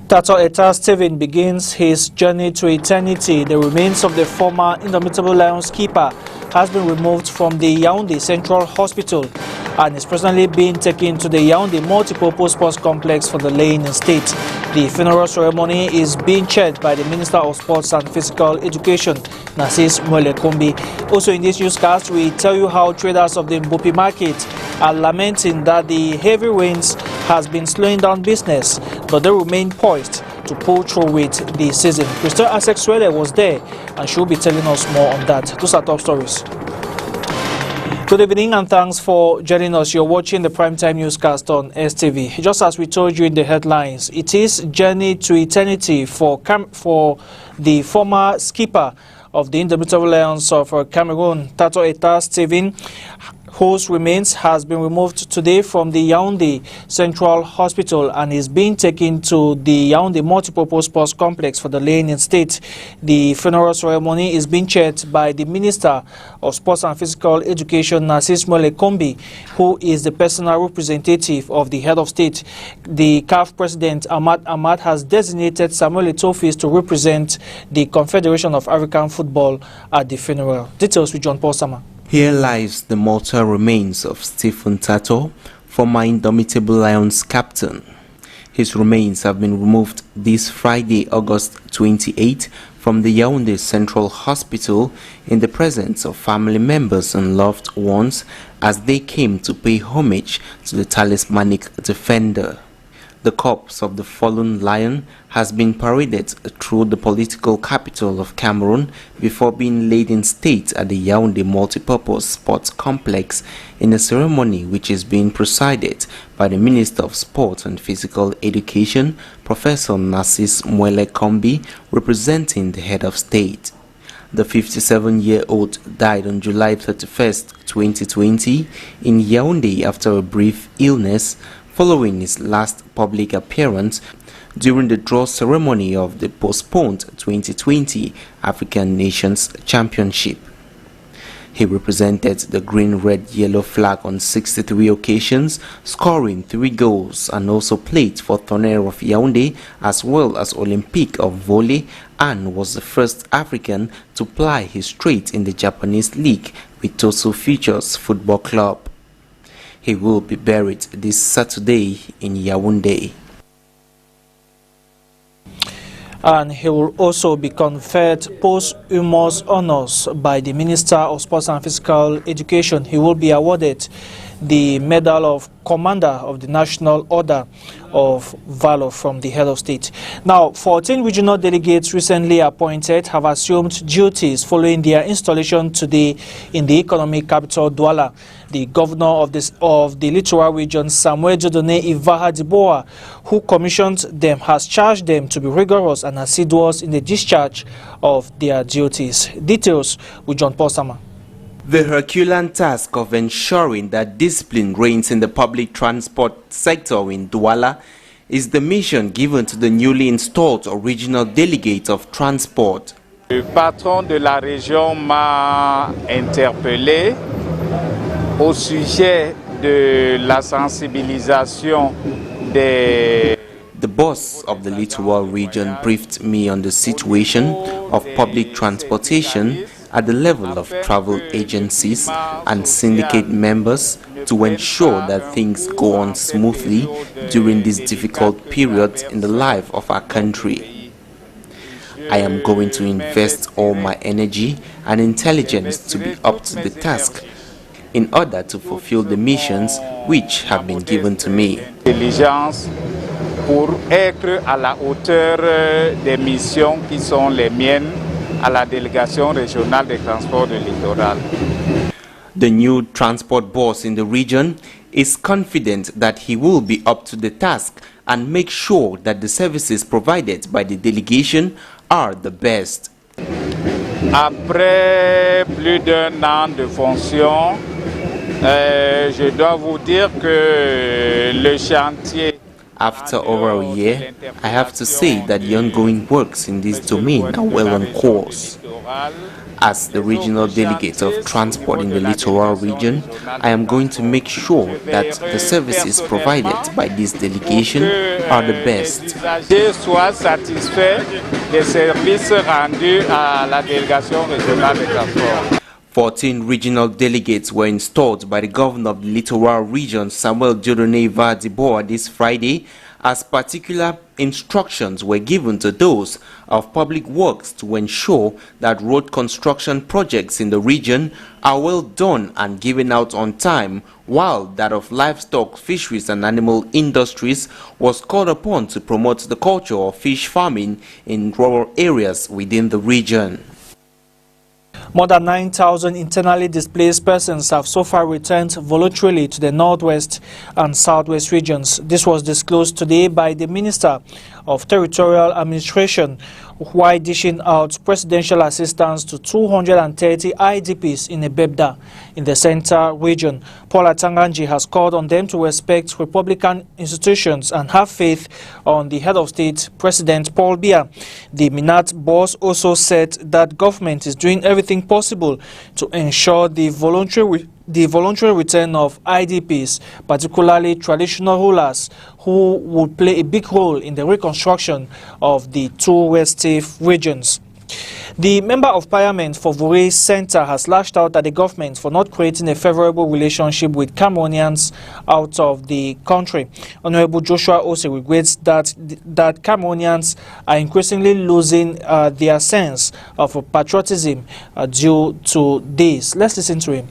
Tataw Steven begins his journey to eternity. The remains of the former Indomitable Lions keeper has been removed from the Yaoundé Central Hospital and is presently being taken to the Yaoundé Multipurpose Sports Complex for the laying in state. The funeral ceremony is being chaired by the Minister of Sports and Physical Education, Nassis Mwele-Kombi. Also in this newscast, we tell you how traders of the Mbopi market are lamenting that the heavy rains has been slowing down business, but they remain poised to pull through with the season. Crystal Asexuele was there and she'll be telling us more on that. Those are top stories. Good evening and thanks for joining us. You're watching the Primetime Newscast on STV. Just as we told you in the headlines, it is journey to eternity for the former skipper of the Indomitable Lions of Cameroon, Tataw Steven, whose remains has been removed today from the Yaoundé Central Hospital and is being taken to the Yaoundé Multipurpose Sports Complex for the laying in state. The funeral ceremony is being chaired by the Minister of Sports and Physical Education, Nassis Mwele-Kombi, who is the personal representative of the head of state. The CAF President Ahmad has designated Samuel Eto'o to represent the Confederation of African Football at the funeral. Details with John Paul Sama. Here lies the mortal remains of Stephen Tataw, former Indomitable Lions captain. His remains have been removed this Friday, August 28, from the Yaoundé Central Hospital in the presence of family members and loved ones as they came to pay homage to the talismanic defender. The corpse of the fallen lion has been paraded through the political capital of Cameroon before being laid in state at the Yaoundé Multipurpose Sports Complex in a ceremony which is being presided by the Minister of Sport and Physical Education, Professor Nassis Mwele-Kombi, representing the head of state. The 57-year-old died on July 31, 2020 in Yaoundé after a brief illness, following his last public appearance during the draw ceremony of the postponed 2020 African Nations Championship. He represented the green, red, yellow flag on 63 occasions, scoring 3 goals, and also played for Tonnerre of Yaoundé as well as Olympique of Volley, and was the first African to ply his trade in the Japanese league with Tosu Futures Football Club. He will be buried this Saturday in Yaoundé. And he will also be conferred posthumous honors by the Minister of Sports and Physical Education. He will be awarded the Medal of Commander of the National Order of Valor from the head of state. Now, 14 regional delegates recently appointed have assumed duties following their installation today in the economic capital, Douala. The governor of the littoral region, Samuel Jodone Ivaha Diboa, who commissioned them, has charged them to be rigorous and assiduous in the discharge of their duties. Details with John Paul Sama. The Herculean task of ensuring that discipline reigns in the public transport sector in Douala is the mission given to the newly installed regional delegate of transport. Le patron de la région m'a interpellé au sujet de la sensibilisation des... The boss of the littoral region briefed me on the situation of public transportation at the level of travel agencies and syndicate members to ensure that things go on smoothly during this difficult period in the life of our country. I am going to invest all my energy and intelligence to be up to the task in order to fulfill the missions which have been given to me. Pour être à la hauteur des missions qui sont les miennes à la délégation régionale des transports du littoral. The new transport boss in the region is confident that he will be up to the task and make sure that the services provided by the delegation are the best. Après plus d'un an de fonction, je dois vous dire que le chantier. After over a year, I have to say that the ongoing works in this domain are well on course. As the regional delegate of transport in the littoral region, I am going to make sure that the services provided by this delegation are the best. Sois satisfait des services rendus à la délégation régionale de transport. 14 regional delegates were installed by the governor of the littoral region, Samuel Dieudonné Vadeboa, this Friday, as particular instructions were given to those of public works to ensure that road construction projects in the region are well done and given out on time, while that of livestock, fisheries and animal industries was called upon to promote the culture of fish farming in rural areas within the region. More than 9,000 internally displaced persons have so far returned voluntarily to the northwest and southwest regions. This was disclosed today by the Minister of Territorial Administration, while dishing out presidential assistance to 230 IDPs in Ebebda in the center region. Paula Tanganji has called on them to respect Republican institutions and have faith on the head of state, President Paul Biya. The Minat boss also said that government is doing everything possible to ensure the voluntary return of IDPs, particularly traditional rulers, who would play a big role in the reconstruction of the two restive regions. The Member of Parliament for Vure Center has lashed out at the government for not creating a favorable relationship with Cameroonians out of the country. Honorable Joshua also regrets that Cameroonians are increasingly losing their sense of patriotism due to this. Let's listen to him.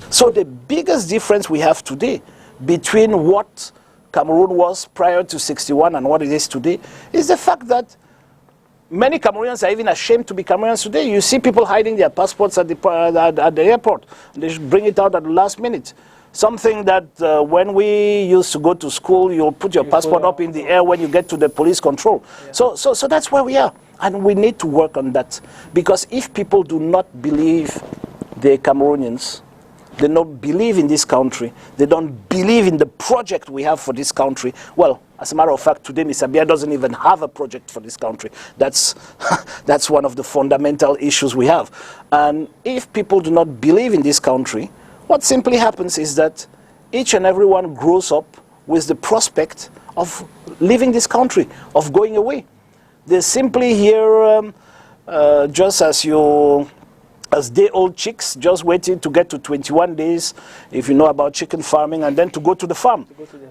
So the biggest difference we have today between what Cameroon was prior to 61 and what it is today is the fact that many Cameroonians are even ashamed to be Cameroonians today. You see people hiding their passports at the airport. They bring it out at the last minute. Something that when we used to go to school, you'll put your passport up in the air when you get to the police control. Yeah. So that's where we are. And we need to work on that. Because if people do not believe they're Cameroonians, they don't believe in this country, they don't believe in the project we have for this country. Well, as a matter of fact, today Mr. Biya doesn't even have a project for this country. That's one of the fundamental issues we have. And if people do not believe in this country, what simply happens is that each and everyone grows up with the prospect of leaving this country, of going away. They simply hear, just as day-old chicks, just waiting to get to 21 days, if you know about chicken farming, and then to go to the farm,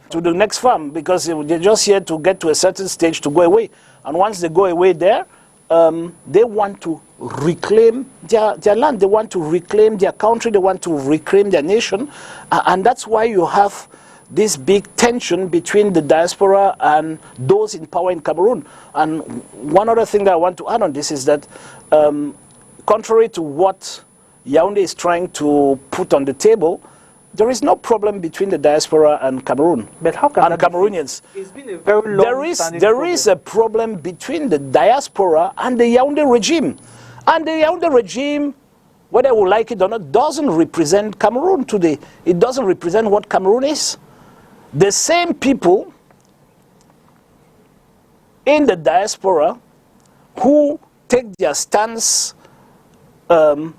to the next farm, because they're just here to get to a certain stage to go away. And once they go away there, they want to reclaim their land, they want to reclaim their country, they want to reclaim their nation, and that's why you have this big tension between the diaspora and those in power in Cameroon. And one other thing that I want to add on this is that contrary to what Yaoundé is trying to put on the table, there is no problem between the diaspora and Cameroon. But how can and Cameroonians? It's been a very long There is a problem between the diaspora and the Yaoundé regime. And the Yaoundé regime, whether we like it or not, doesn't represent Cameroon today. It doesn't represent what Cameroon is. The same people in the diaspora who take their stance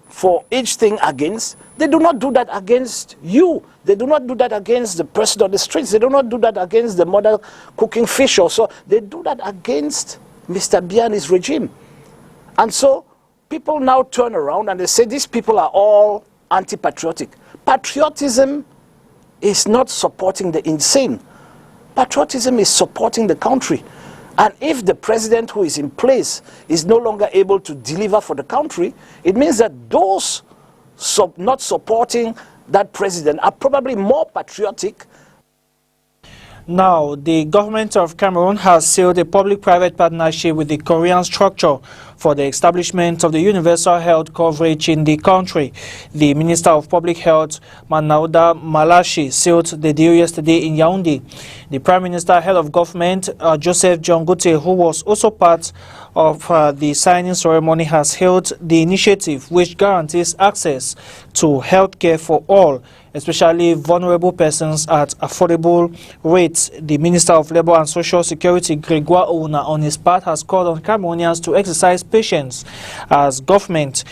for each thing against, they do not do that against you. They do not do that against the person on the streets. They do not do that against the mother cooking fish or so. They do that against Mr. Biya and his regime. And so people now turn around and they say these people are all anti-patriotic. Patriotism is not supporting the insane. Patriotism is supporting the country. And if the president who is in place is no longer able to deliver for the country, it means that those not supporting that president are probably more patriotic. Now, the government of Cameroon has sealed a public-private partnership with the Korean structure for the establishment of the universal health coverage in the country. The Minister of Public Health, Manauda Malashi, sealed the deal yesterday in Yaoundé. The Prime Minister, head of government, Joseph Jongote, who was also part of the signing ceremony, has hailed the initiative, which guarantees access to health care for all, especially vulnerable persons, at affordable rates. The Minister of Labour and Social Security, Gregoire Ouna, on his part, has called on Cameroonians to exercise patience as government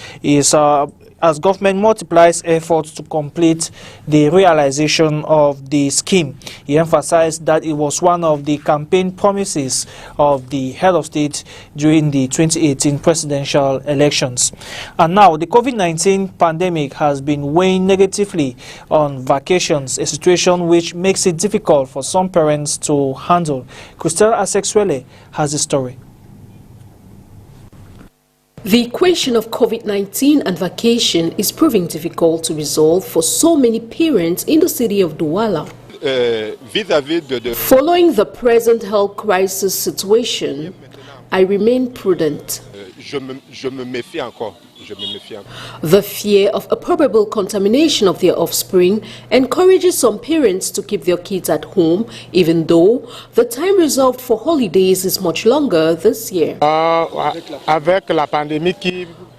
multiplies efforts to complete the realization of the scheme. He emphasized that it was one of the campaign promises of the head of state during the 2018 presidential elections. And now, the COVID-19 pandemic has been weighing negatively on vacations, a situation which makes it difficult for some parents to handle. Christelle Asexwele has the story. The equation of COVID-19 and vacation is proving difficult to resolve for so many parents in the city of Douala. Following the present health crisis situation, I remain prudent. The fear of a probable contamination of their offspring encourages some parents to keep their kids at home, even though the time reserved for holidays is much longer this year.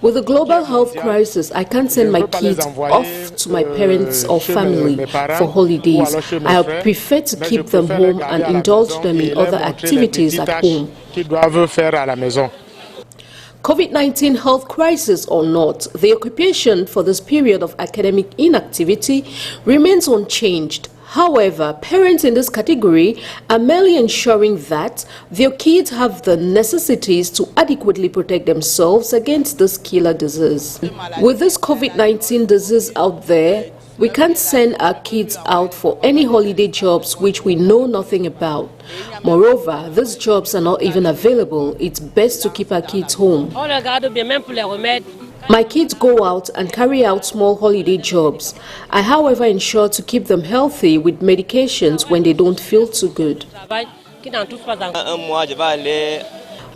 With the global health crisis, I can't send my kids off to my parents or family for holidays. I prefer to keep them home and indulge them in other activities at home. COVID-19 health crisis or not, the occupation for this period of academic inactivity remains unchanged. However, parents in this category are merely ensuring that their kids have the necessities to adequately protect themselves against this killer disease. With this COVID-19 disease out there, we can't send our kids out for any holiday jobs which we know nothing about. Moreover, these jobs are not even available. It's best to keep our kids home. My kids go out and carry out small holiday jobs. I, however, ensure to keep them healthy with medications when they don't feel too good.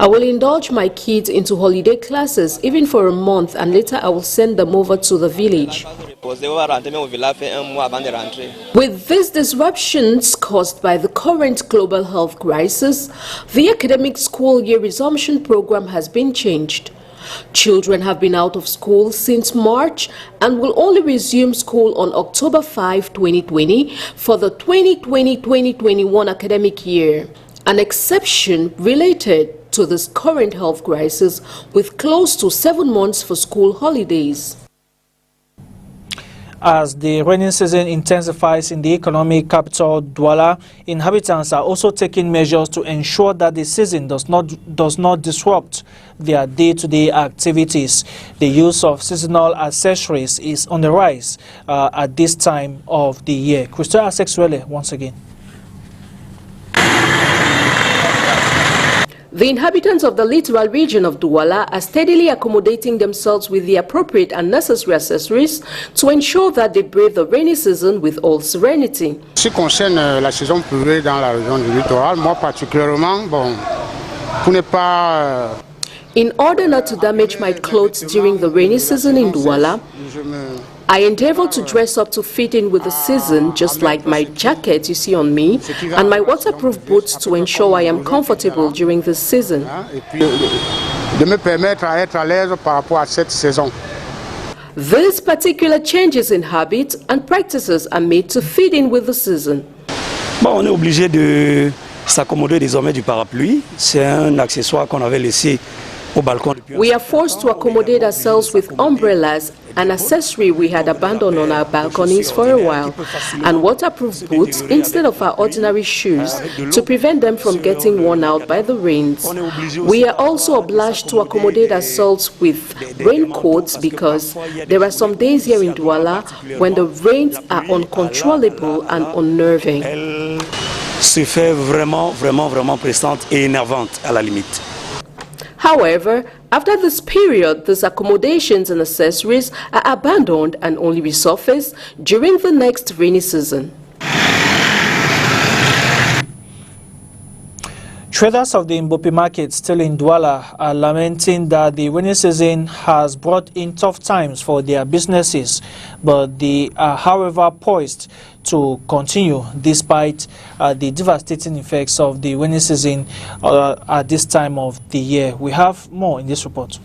I will indulge my kids into holiday classes even for a month, and later I will send them over to the village. With these disruptions caused by the current global health crisis, the academic school year resumption program has been changed. Children have been out of school since March and will only resume school on October 5, 2020 for the 2020-2021 academic year, an exception related to this current health crisis with close to 7 months for school holidays. As the rainy season intensifies in the economic capital Douala, inhabitants are also taking measures to ensure that the season does not disrupt their day-to-day activities. The use of seasonal accessories is on the rise at this time of the year. Christelle Asexwele once again. The inhabitants of the littoral region of Douala are steadily accommodating themselves with the appropriate and necessary accessories to ensure that they brave the rainy season with all serenity. Ce qui concerne la saison pluvieuse dans la région du littoral, moi particulièrement, bon, pour ne pas in order not to damage my clothes during the rainy season in Douala, I endeavor to dress up to fit in with the season, just like my jacket you see on me, and my waterproof boots to ensure I am comfortable during this season. These particular changes in habit and practices are made to fit in with the season. Bon, on est obligé de s'accommoder désormais du parapluie. C'est un accessoire qu'on avait laissé au balcon. We are forced to accommodate ourselves with umbrellas, an accessory we had abandoned on our balconies for a while, and waterproof boots instead of our ordinary shoes to prevent them from getting worn out by the rains. We are also obliged to accommodate ourselves with raincoats because there are some days here in Douala when the rains are uncontrollable and unnerving. Elle se fait vraiment pressante et énervante à la limite. However, after this period, these accommodations and accessories are abandoned and only resurface during the next rainy season. Traders of the Mbopi market still in Douala are lamenting that the rainy season has brought in tough times for their businesses, but they are, however, poised to continue despite the devastating effects of the rainy season at this time of the year. We have more in this report.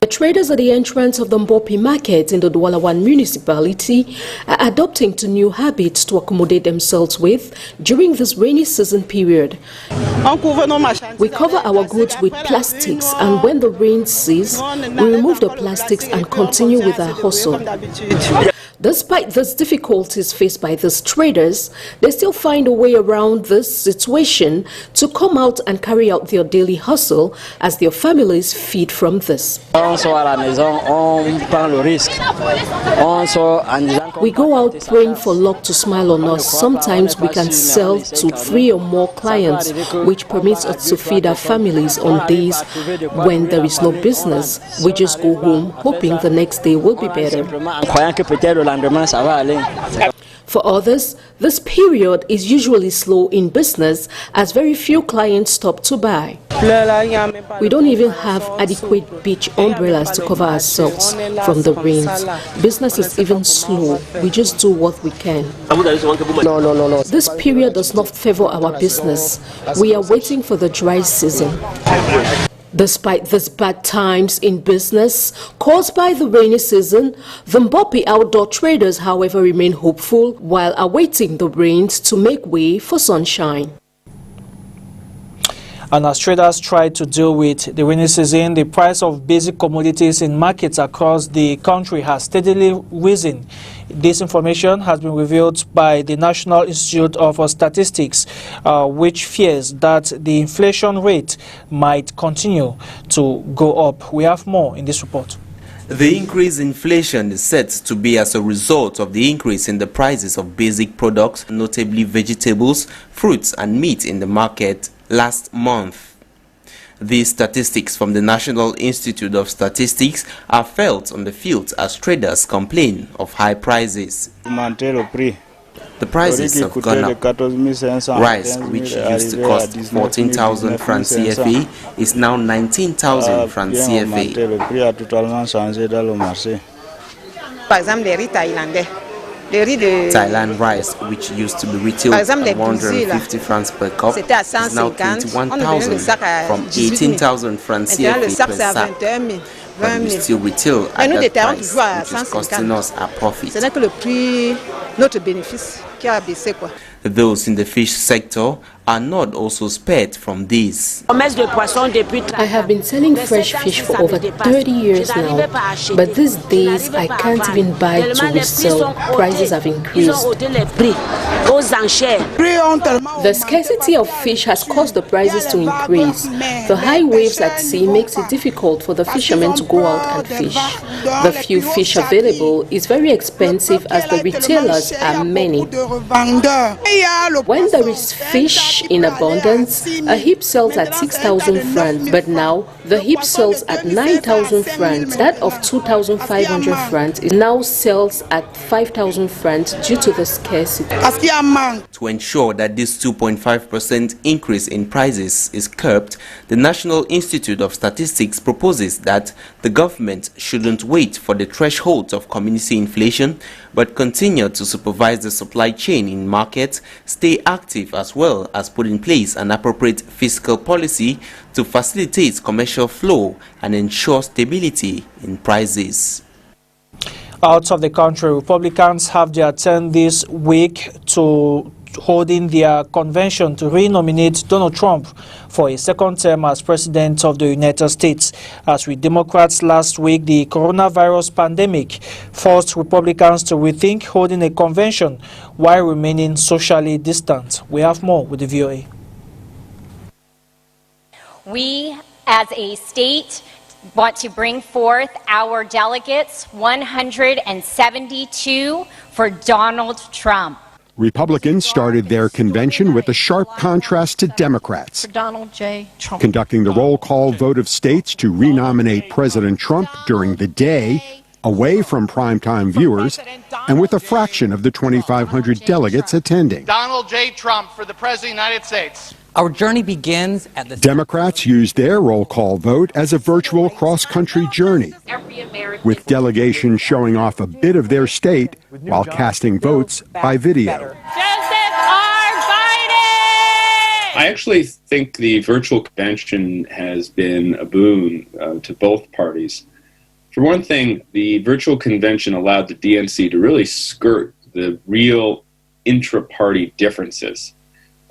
The traders at the entrance of the Mbopi market in the Douala municipality are adopting to new habits to accommodate themselves with during this rainy season period. We cover our goods with plastics, and when the rain ceases, we remove the plastics and continue with our hustle. Despite these difficulties faced by these traders, they still find a way around this situation to come out and carry out their daily hustle as their families feed from this. We go out praying for luck to smile on us. Sometimes we can sell to 3 or more clients, which permits us to feed our families on days when there is no business. We just go home hoping the next day will be better. For others, this period is usually slow in business as very few clients stop to buy. We don't even have adequate beach umbrellas to cover ourselves from the rains. Business is even slow. We just do what we can. This period does not favor our business. We are waiting for the dry season. Despite these bad times in business caused by the rainy season, the Mbopi outdoor traders, however, remain hopeful while awaiting the rains to make way for sunshine. And as traders try to deal with the rainy season, the price of basic commodities in markets across the country has steadily risen. This information has been revealed by the National Institute of Statistics, which fears that the inflation rate might continue to go up. We have more in this report. The increase in inflation is said to be as a result of the increase in the prices of basic products, notably vegetables, fruits and meat in the market last month. These statistics from the National Institute of Statistics are felt on the field as traders complain of high prices. The prices have gone up. Rice, which used to cost 14,000 francs CFA, is now 19,000 francs CFA. Thailand rice, which used to be retailed at 150 francs per cup, is now 21,000 from 18,000 francs CFA per sack. But we still retail at that price, which is costing us a profit. Those in the fish sector are not also spared from this. I have been selling fresh fish for over 30 years now, but these days I can't even buy to resell. Prices have increased. The scarcity of fish has caused the prices to increase. The high waves at sea makes it difficult for the fishermen to go out and fish. The few fish available is very expensive as the retailers are many. When there is fish in abundance, a heap sells at 6,000 francs, but now the heap sells at 9,000 francs. That of 2,500 francs now sells at 5,000 francs due to the scarcity. To ensure that this 2.5% increase in prices is curbed, the National Institute of Statistics proposes that the government shouldn't wait for the threshold of community inflation, but continue to supervise the supply chain in markets, stay active as well as put in place an appropriate fiscal policy to facilitate commercial flow and ensure stability in prices. Out of the country, Republicans have their turn this week to holding their convention to re-nominate Donald Trump for a second term as President of the United States. As with Democrats last week, the coronavirus pandemic forced Republicans to rethink holding a convention while remaining socially distant. We have more with the VOA. We, as a state, want to bring forth our delegates, 172, for Donald Trump. Republicans started their convention with a sharp contrast to Democrats, Donald J. Trump. Conducting the roll call vote of states to renominate President Trump during the day, away from primetime viewers, and with a fraction of the 2,500 delegates attending. Donald J. Trump for the President of the United States. Our journey begins at the... Democrats used their roll call vote as a virtual cross-country journey, with delegations showing off a bit of their state while casting votes by video. I actually think the virtual convention has been a boon to both parties. For one thing, the virtual convention allowed the DNC to really skirt the real intra-party differences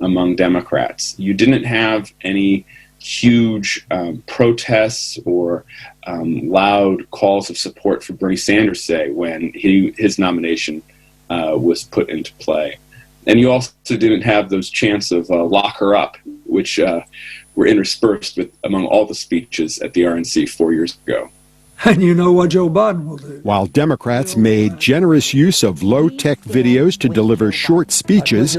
among Democrats. You didn't have any huge protests or loud calls of support for Bernie Sanders, say, when his nomination was put into play. And you also didn't have those chants of lock her up, which were interspersed with among all the speeches at the RNC 4 years ago. And you know what Joe Biden will do. While Democrats made generous use of low-tech videos to deliver short speeches,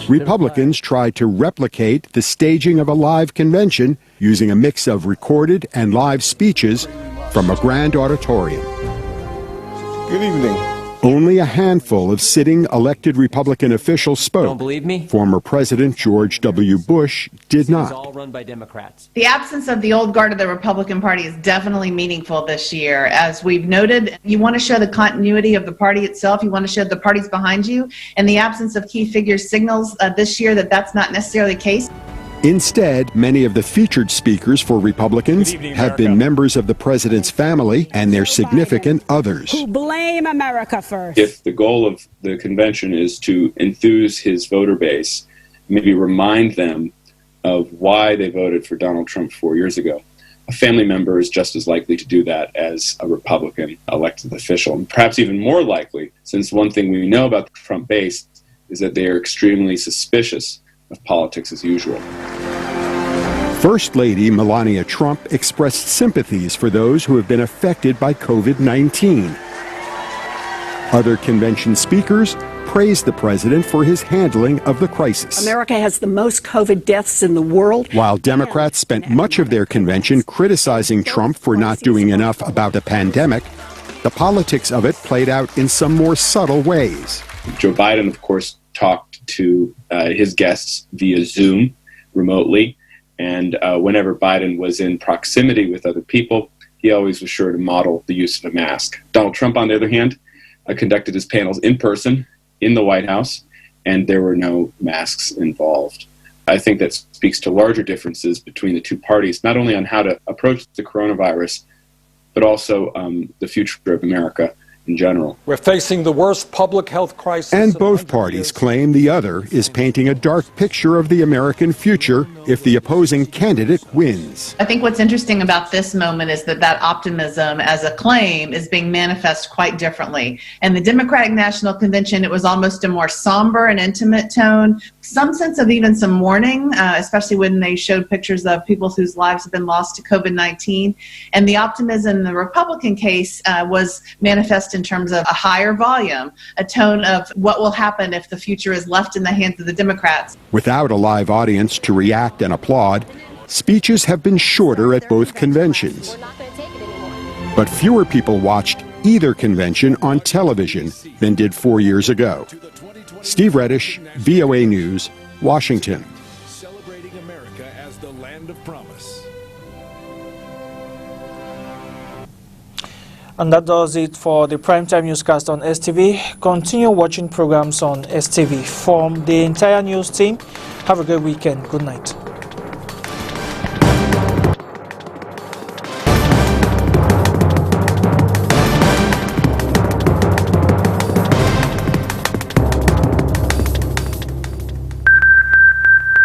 Republicans tried to replicate the staging of a live convention using a mix of recorded and live speeches from a grand auditorium. Good evening. Only a handful of sitting elected Republican officials spoke. Don't believe me? Former President George W. Bush did not. It's all run by Democrats. The absence of the old guard of the Republican Party is definitely meaningful this year. As we've noted, you want to show the continuity of the party itself. You want to show the parties behind you. And the absence of key figures signals this year that that's not necessarily the case. Instead, many of the featured speakers for Republicans have been members of the president's family and their significant others. Who blame America first. If the goal of the convention is to enthuse his voter base, maybe remind them of why they voted for Donald Trump 4 years ago, a family member is just as likely to do that as a Republican elected official, and perhaps even more likely, since one thing we know about the Trump base is that they are extremely suspicious of politics as usual. First Lady Melania Trump expressed sympathies for those who have been affected by COVID-19. Other convention speakers praised the president for his handling of the crisis. America has the most COVID deaths in the world. While Democrats spent much of their convention criticizing Trump for not doing enough about the pandemic, the politics of it played out in some more subtle ways. Joe Biden, of course, talked to his guests via Zoom remotely. And whenever Biden was in proximity with other people, he always was sure to model the use of a mask. Donald Trump, on the other hand, conducted his panels in person in the White House, and there were no masks involved. I think that speaks to larger differences between the two parties, not only on how to approach the coronavirus, but also the future of America in general. We're facing the worst public health crisis. And both parties claim the other is painting a dark picture of the American future if the opposing candidate wins. I think what's interesting about this moment is that that optimism as a claim is being manifest quite differently. And the Democratic National Convention, it was almost a more somber and intimate tone, some sense of even some mourning, especially when they showed pictures of people whose lives have been lost to COVID-19. And the optimism in the Republican case was manifest in terms of a higher volume, a tone of what will happen if the future is left in the hands of the Democrats. Without a live audience to react and applaud, speeches have been shorter at both conventions. But fewer people watched either convention on television than did 4 years ago. Steve Reddish, VOA News, Washington. Celebrating America as the land of promise. And that does it for the Primetime Newscast on STV. Continue watching programs on STV. From the entire news team, have a good weekend. Good night.